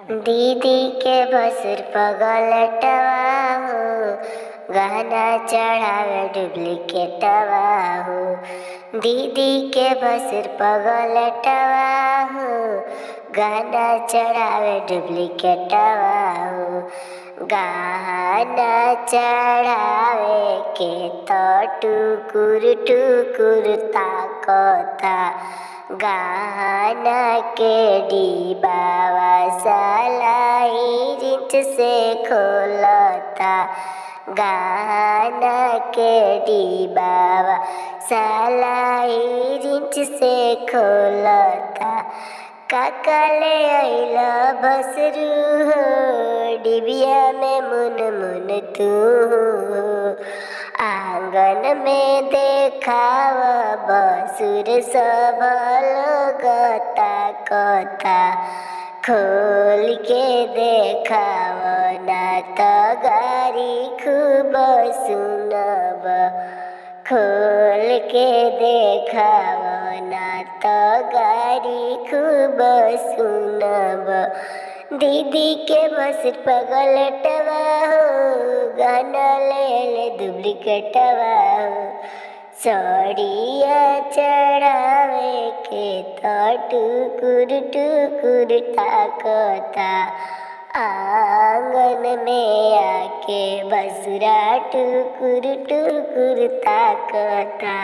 दीदी के बसुर पगलटवा हो, गहना चढ़ावे डुप्लीकेटवा हो। दीदी के बसुर पगलटवा हो, गहना चढ़ावे डुप्लीकेटवा हो। गहना चढ़ावे के तो टुकुर टुकुर ताकता, गहना के डिबावा सलाई रिंच से खोलता। गहना के डिबावा सलाई रिंच से खोलता। काकाले आइला बसरू हो, डिबिया में मुन मुन तू हो। आंगन में देखाव बसुर सब लगता कथा, खोल के देखाव ना तो गारी खूब सुनब। खोल के देखाव ना तो गारी खूब सुनब। दीदी के बसुर पगलटवा हो, गहना ले डुप्लीकेटवा हो। सड़िया चढ़ावे के तो टुकुर टुकुर ताकता, आंगन में आके बसुरा टुकुर टुकुर ताकता।